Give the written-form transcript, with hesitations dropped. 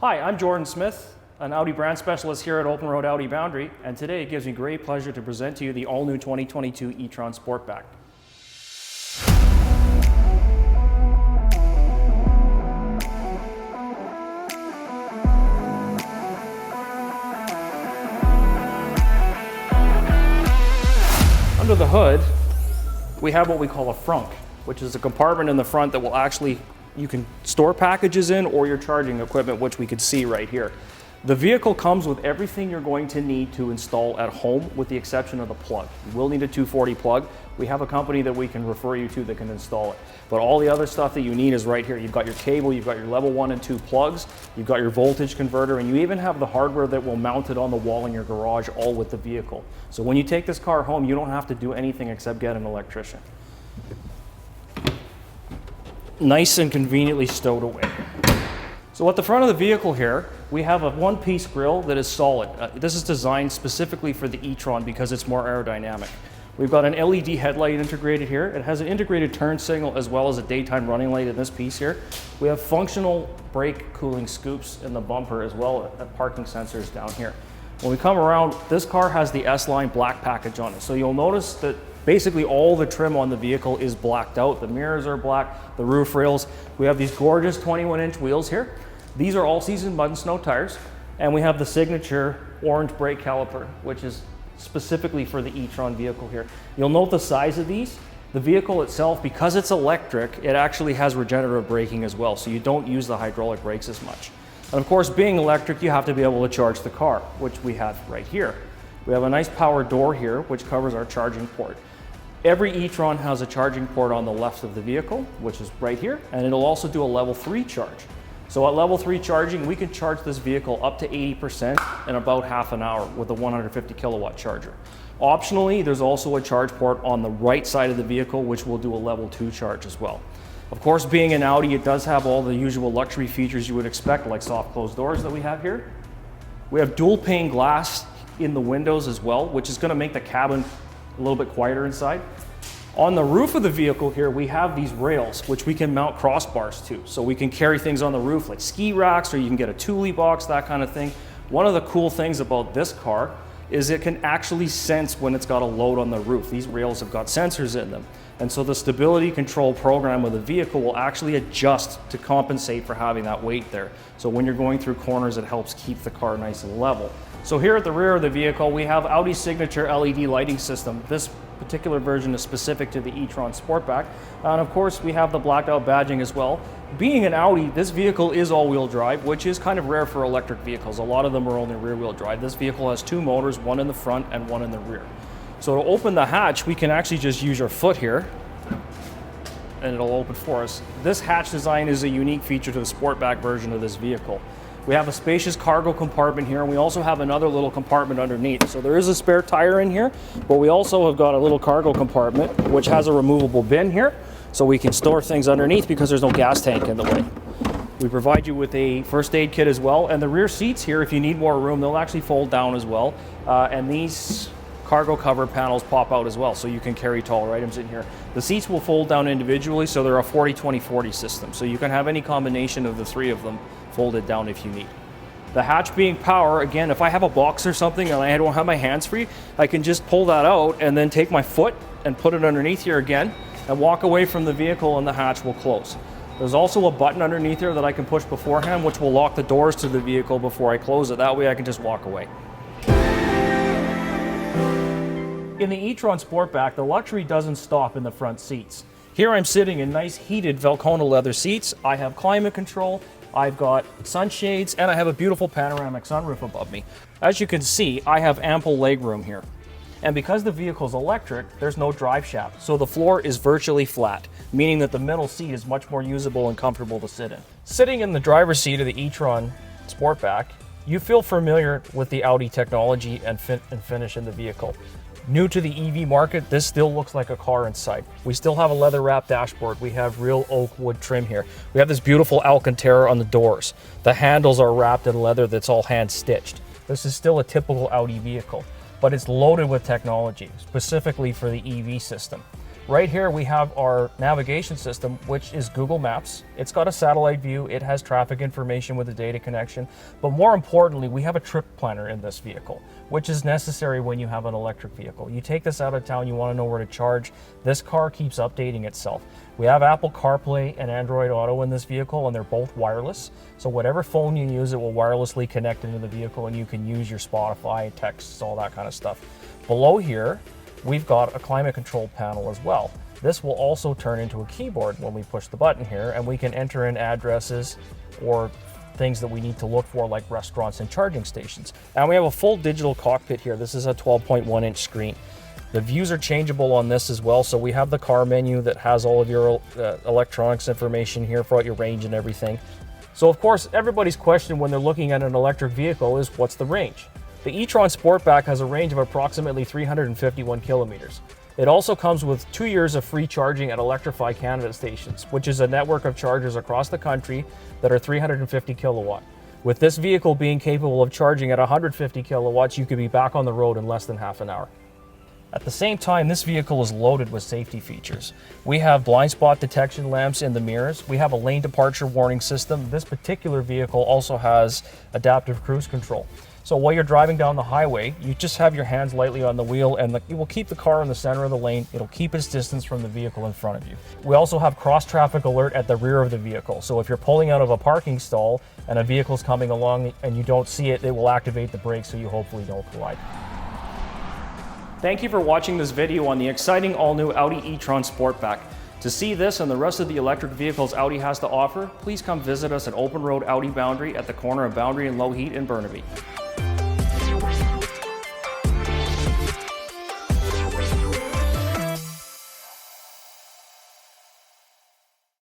Hi, I'm Jordan Smith, an Audi brand specialist here at OpenRoad Audi Boundary, and today it gives me great pleasure to present to you the all-new 2022 Etron Sport-back. Under the hood, we have what we call a Frunk, which is a compartment in the front that will actually, you can store packages in or your charging equipment, which we could see right here. The vehicle comes with everything you're going to need to install at home with the exception of the plug. You will need a 240 plug. We have a company that we can refer you to that can install it. But all the other stuff that you need is right here. You've got your cable, you've got your level 1 and 2 plugs, you've got your voltage converter, and you even have the hardware that will mount it on the wall in your garage, all with the vehicle. So when you take this car home, you don't have to do anything except get an electrician. Nice and conveniently stowed away. So at the front of the vehicle here, we have a one-piece grille that is solid. This is designed specifically for the e-tron because it's more aerodynamic. We've got an LED headlight integrated here. It has an integrated turn signal as well as a daytime running light in this piece here. We have functional brake cooling scoops in the bumper as well as parking sensors down here. When we come around, this car has the S-Line black package on it. So you'll notice that basically all the trim on the vehicle is blacked out. The mirrors are black, the roof rails. We have these gorgeous 21-inch wheels here. These are all-season mud and snow tires. And we have the signature orange brake caliper, which is specifically for the e-tron vehicle here. You'll note the size of these. The vehicle itself, because it's electric, it actually has regenerative braking as well, so you don't use the hydraulic brakes as much. And of course, being electric, you have to be able to charge the car, which we have right here. We have a nice power door here, which covers our charging port. Every e-tron has a charging port on the left of the vehicle, which is right here, and it'll also do a level 3 charge. So at level 3 charging, we can charge this vehicle up to 80% in about half an hour with a 150 kilowatt charger. Optionally, there's also a charge port on the right side of the vehicle, which will do a level 2 charge as well. Of course, being an Audi, it does have all the usual luxury features you would expect, like soft closed doors that we have here. We have dual pane glass in the windows as well, which is going to make the cabin a little bit quieter inside. On the roof of the vehicle here, we have these rails, which we can mount crossbars to. So we can carry things on the roof like ski racks, or you can get a Thule box, that kind of thing. One of the cool things about this car is it can actually sense when it's got a load on the roof. These rails have got sensors in them. And so the stability control program of the vehicle will actually adjust to compensate for having that weight there. So when you're going through corners, it helps keep the car nice and level. So here at the rear of the vehicle, we have Audi's signature LED lighting system. This particular version is specific to the Etron Sport-back. And of course, we have the blacked out badging as well. Being an Audi, this vehicle is all-wheel drive, which is kind of rare for electric vehicles. A lot of them are only rear-wheel drive. This vehicle has 2 motors, one in the front and one in the rear. So to open the hatch, we can actually just use your foot here, and it'll open for us. This hatch design is a unique feature to the Sport-back version of this vehicle. We have a spacious cargo compartment here, and we also have another little compartment underneath. So there is a spare tire in here, but we also have got a little cargo compartment, which has a removable bin here, so we can store things underneath because there's no gas tank in the way. We provide you with a first aid kit as well, and the rear seats here, if you need more room, they'll actually fold down as well. And these cargo cover panels pop out as well, so you can carry taller items in here. The seats will fold down individually, so they're a 40-20-40 system, so you can have any combination of the 3 of them folded down if you need. The hatch being power, again, if I have a box or something and I don't have my hands free, I can just pull that out and then take my foot and put it underneath here again and walk away from the vehicle, and the hatch will close. There's also a button underneath here that I can push beforehand, which will lock the doors to the vehicle before I close it. That way I can just walk away. In the e-tron Sport-back, the luxury doesn't stop in the front seats. Here I'm sitting in nice heated Velcona leather seats. I have climate control, I've got sunshades, and I have a beautiful panoramic sunroof above me. As you can see, I have ample legroom here. And because the vehicle's electric, there's no drive shaft, so the floor is virtually flat, meaning that the middle seat is much more usable and comfortable to sit in. Sitting in the driver's seat of the e-tron Sport-back, you feel familiar with the Audi technology and finish in the vehicle. New to the EV market, this still looks like a car inside. We still have a leather wrapped dashboard. We have real oak wood trim here. We have this beautiful Alcantara on the doors. The handles are wrapped in leather that's all hand stitched. This is still a typical Audi vehicle, but it's loaded with technology, specifically for the EV system. Right here we have our navigation system, which is Google Maps. It's got a satellite view, it has traffic information with a data connection, but more importantly, we have a trip planner in this vehicle, which is necessary when you have an electric vehicle. You take this out of town, you want to know where to charge, this car keeps updating itself. We have Apple CarPlay and Android Auto in this vehicle, and they're both wireless. So whatever phone you use, it will wirelessly connect into the vehicle, and you can use your Spotify, texts, all that kind of stuff. Below here, we've got a climate control panel as well. This will also turn into a keyboard when we push the button here, and we can enter in addresses or things that we need to look for, like restaurants and charging stations. And we have a full digital cockpit here. This is a 12.1-inch screen. The views are changeable on this as well, so we have the car menu that has all of your electronics information here for your range and everything. So of course, everybody's question when they're looking at an electric vehicle is, what's the range? The Etron Sport-back has a range of approximately 351 kilometers. It also comes with 2 years of free charging at Electrify Canada stations, which is a network of chargers across the country that are 350 kilowatt. With this vehicle being capable of charging at 150 kilowatts, you could be back on the road in less than half an hour. At the same time, this vehicle is loaded with safety features. We have blind spot detection lamps in the mirrors. We have a lane departure warning system. This particular vehicle also has adaptive cruise control. So while you're driving down the highway, you just have your hands lightly on the wheel, and it will keep the car in the center of the lane. It'll keep its distance from the vehicle in front of you. We also have cross traffic alert at the rear of the vehicle. So if you're pulling out of a parking stall and a vehicle's coming along and you don't see it, it will activate the brakes so you hopefully don't collide. Thank you for watching this video on the exciting all-new Audi e-tron Sport-back. To see this and the rest of the electric vehicles Audi has to offer, please come visit us at OpenRoad Audi Boundary at the corner of Boundary and Lougheed in Burnaby.